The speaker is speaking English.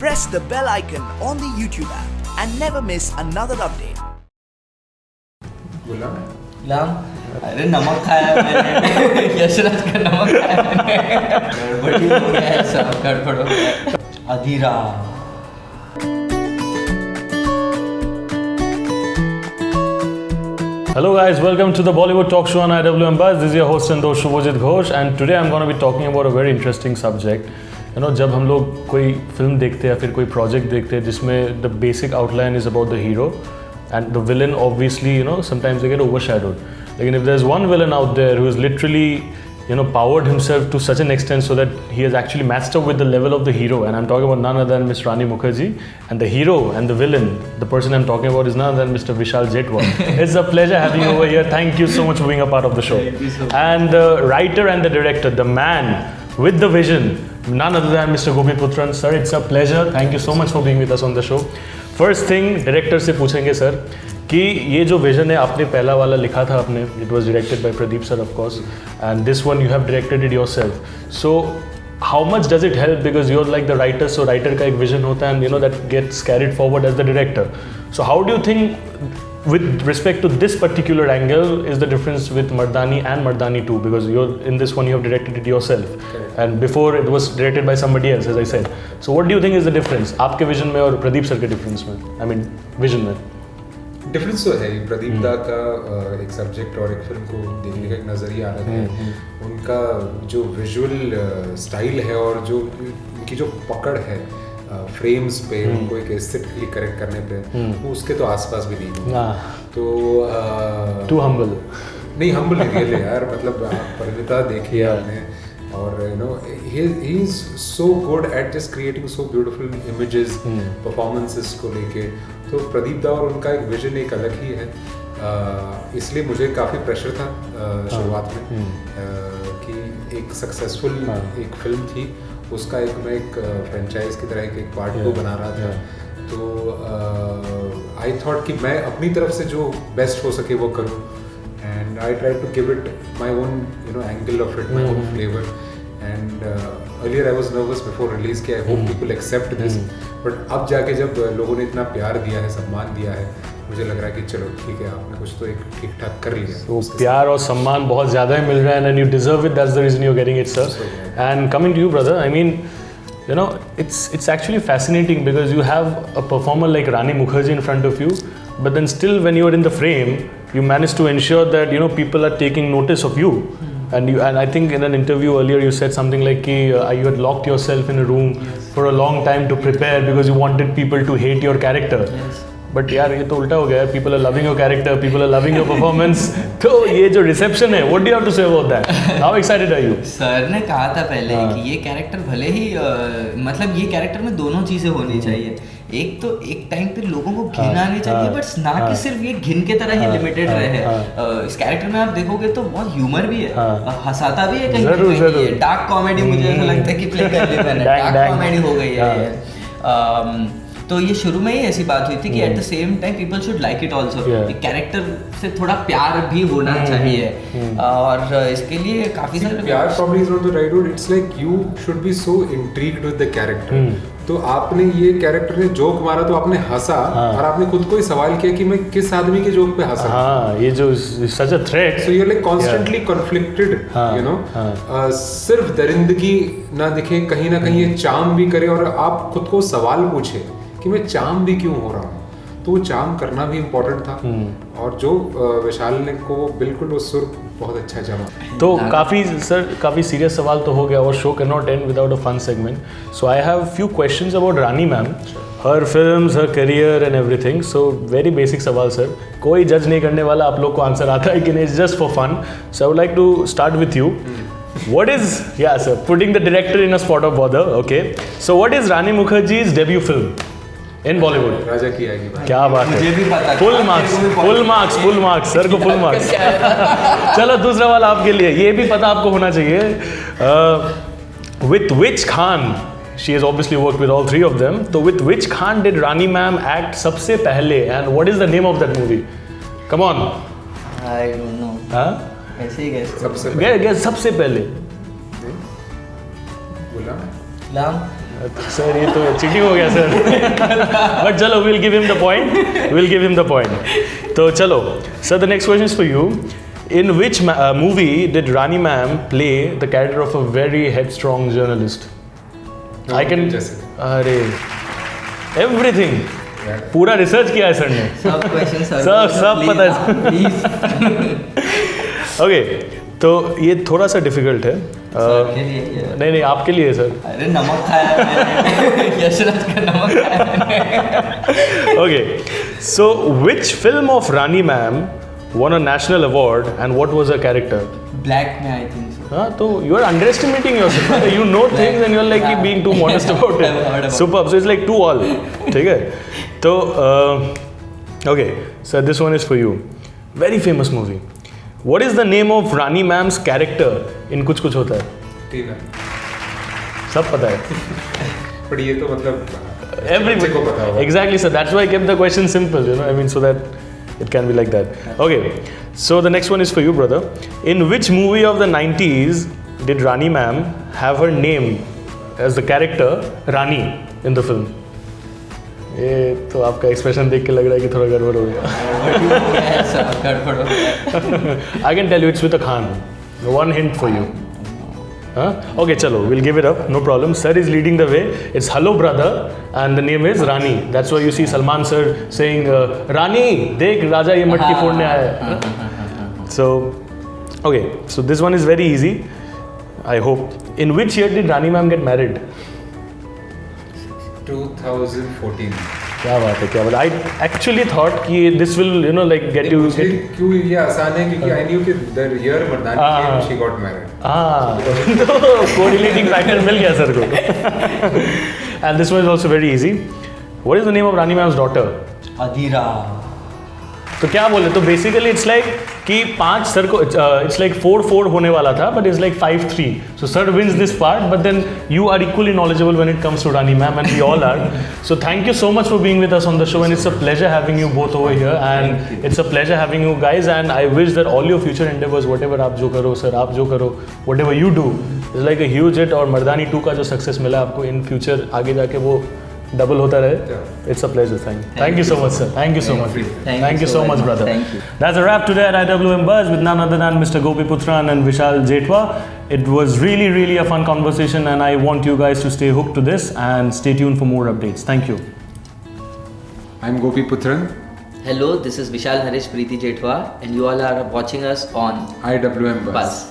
press the bell icon on the YouTube app and never miss another update. गुलाम अरे नमक खाया मैंने यशराज का नमक खाया मैंने गड़बड़ी हो गया है सब गड़बड़ हो गया अधीरा Hello guys, welcome to the Bollywood Talk Show on IWM Buzz. This is your host and host Shubhajit Ghosh and today I'm going to be talking about a very interesting subject. You know, जब हम लोग कोई film देखते हैं या फिर कोई project देखते हैं जिसमें the basic outline is about the hero and the villain obviously, you know, sometimes they get overshadowed. Like if there's one villain out there who is literally, you know, powered himself to such an extent so that he has actually matched up with the level of the hero, and I'm talking about none other than Miss Rani Mukherjee, and the hero and the villain, the person I'm talking about is none other than Mr. Vishal Jetwa. It's a pleasure having you over here. Thank you so much for being a part of the show. Thank you so much. And the writer and the director, the man with the vision, none other than Mr. Gopi Putran. Sir, it's a pleasure. Thank you so much for being with us on the show. First thing, director से पूछेंगे sir कि ये जो vision है आपने पहला वाला लिखा था आपने, it was directed by Pradeep sir of course and this one you have directed it yourself. So how much does it help because you are like the writer, so writer का एक विजन होता है and you know that gets carried forward as the director. So how do you think with respect to this particular angle is the difference with Mardani and Mardani 2, because you're in this one you have directed it yourself. Correct. And before it was directed by somebody else, as I said. So what do you think is the difference आपके vision में और Pradeep sir के difference में, I mean vision में? Difference तो है. प्रदीप दा का एक सब्जेक्ट और एक फिल्म को देखने का एक नज़रिया अलग है. उनका जो विजुअल स्टाइल है और जो उनकी जो पकड़ है फ्रेम्स पे उनको एक एस्थेटिकली करेक्ट करने पे वो उसके तो आसपास भी नहीं है. तो टू हम्बल नहीं, हम्बल नहीं रियल यार. मतलब परिणीता देखिए आपने और you know he is so good at just creating so beautiful images performances को लेके. तो प्रदीप दा और उनका एक विजन एक अलग ही है. इसलिए मुझे काफ़ी प्रेशर था शुरुआत में कि एक सक्सेसफुल एक फिल्म थी, उसका मैं एक फ्रेंचाइज की तरह एक पार्ट को बना रहा था. तो आई थॉट कि मैं अपनी तरफ से जो बेस्ट हो सके वो करूं and I try to give it my own you know angle of it, my own flavour. And earlier I was nervous before release कि I hope people accept this, but अब जाके जब लोगों ने इतना प्यार दिया है, सम्मान दिया है, मुझे लग रहा है कि चलो ठीक है, आपने कुछ तो एक ठीक ठाक कर लिया. तो प्यार और सम्मान बहुत ज़्यादा ही मिल रहा है and you deserve it. That's the reason you are getting it sir. And coming to you brother, I mean you know it's actually fascinating because you have a performer like Rani Mukherjee in front of you, but then still when you are in the frame you manage to ensure that you know people are taking notice of you. And I think in an interview earlier you said something like you had locked yourself in a room for a long time to prepare because you wanted people to hate your character. But यार ये तो उल्टा हो गया है. People are loving your character, people are loving your performance. तो ये जो रिसेप्शन है, what do you have to say about that? How excited are you? Sir ने कहा था पहले कि ये कैरेक्टर भले ही मतलब ये कैरेक्टर में दोनों चीज़ें होनी चाहिए. एक तो एक टाइम पे लोगों को घिन आनी चाहिए, बट ना कि सिर्फ ये घिन के तरह ही लिमिटेड रहे. इस कैरेक्टर में आप देखोगे तो बहुत ह्यूमर भी है, हंसाता भी है कहीं. डार्क कॉमेडी मुझे ऐसा लगता है कि प्ले कर ली मैंने. डार्क कॉमेडी हो गई है. तो ये शुरू में ही ऐसी बात हुई थी कि at the same time people should like it also. Character से थोड़ा प्यार भी होना चाहिए और इसके लिए काफी सारे प्यार probably is not the right word. It's like you should be so intrigued with the character. तो आपने ये कैरेक्टर ने जोक मारा तो आपने हंसा और आपने खुद को ही सवाल किया कि मैं किस आदमी के जोक पे हंसा. ये जो such a threat. So you're like constantly conflicted, you know. सिर्फ दरिंदगी ना दिखे, कहीं ना कहीं ये चाम भी करे और आप खुद को सवाल पूछे कि मैं चाम भी क्यों हो रहा हूँ. तो वो चाम करना भी इम्पोर्टेंट था और जो विशाल ने को बिल्कुल वो सुर बहुत अच्छा जमा. तो काफ़ी सीरियस सवाल तो हो गया और show can not end without a fun segment. So I have few questions about Rani ma'am, her films, her career and everything. So very basic सवाल सर, कोई जज नहीं करने वाला, आप लोग को आंसर आता है कि नहीं, it's just for fun. So I would like to start with you. What is, yeah sir, putting the director in a spot of bother, okay. So what is Rani Mukherjee's debut film in Bollywood? राजा की आएगी. क्या बात है, मुझे भी पता. Full marks sir को full marks. चलो दूसरा वाला आपके लिए, ये भी पता आपको होना चाहिए. With which Khan, she has obviously worked with all three of them. So with which Khan did Rani ma'am act सबसे पहले and what is the name of that movie? Come on. I don't know. हाँ? ऐसे ही सबसे सबसे पहले गुलाम. Sir ये तो cheating हो गया सर. बट चलो we'll give him the point. तो चलो sir, the next question is for you. In which movie did Rani ma'am play the character of a very headstrong journalist? I can. अरे everything. पूरा research किया है sir ने. सब question सब पता है प्लीज. ओके, तो ये थोड़ा सा डिफिकल्ट है. के लिए ये- नहीं आपके लिए सर. अरे नमक खाया मैंने. यशराज का नमक खाया मैंने. Okay, so which film of Rani ma'am won a national award and what was her character? Black में आई थिंक सो. हाँ, तो you are underestimating yourself. You know things and you're like being too modest about I've heard it. about Superb. So it's like 2-all. ठीक है. तो okay, so this one is for you. Very famous movie. What is the name of Rani ma'am's character in कुछ कुछ होता है? टीना. सब पता है. पर ये तो मतलब Everybody को पता होगा. Exactly, sir. That's why I kept the question simple. You know, I mean, so that it can be like that. Okay. So the next one is for you, brother. In which movie of the 90s did Rani ma'am have her name as the character Rani in the film? ये तो आपका expression देख के लग रहा है कि थोड़ा गड़बड़ हो गया. गड़बड़ हो गया. I can tell you it's with a Khan. One hint for you. Huh? Okay, chalo, we'll give it up. No problem. Sir is leading the way. It's Hello Brother, and the name is Rani. That's why you see Salman sir saying, Rani, dekh Raja ye matki phodne aaya hai. So, okay, so this one is very easy. I hope. In which year did Rani ma'am get married? 2014. क्या बात है, क्या बात. I actually thought कि this will, you know, like get you. मुझे क्यों ये आसान है क्योंकि I knew कि the year Mardaani came she got married. तो correlating factor मिल गया सर को. And this one is also very easy. What is the name of Rani ma'am's daughter? अधीरा. तो क्या बोले, तो बेसिकली इट्स लाइक कि 5 सर को इट्स लाइक 4-4 होने वाला था, but it's like 5-3. So sir wins this part, but then you are equally knowledgeable when it comes to Rani ma'am, and we all are. So thank you so much for being with us on the show, and it's a pleasure having you both over here, and it's a pleasure having you guys, and I wish that all your future endeavors, whatever आप जो करो sir, आप जो करो, whatever you do is like a huge hit, और मर्दानी 2 का जो success मिला आपको इन फ्यूचर आगे जाके वो डबल होता रहे. It's a pleasure. Thank you so much, sir. Thank you so much. Thank you so much, brother. Thank you. That's a wrap today at IWM Buzz with none other than Mr. Gopi Putran and Vishal Jetwa. It was really, really a fun conversation, and I want you guys to stay hooked to this and stay tuned for more updates. Thank you. I'm Gopi Putran. Hello, this is Vishal Harish Preeti Jetwa, and you all are watching us on IWM Buzz. Buzz.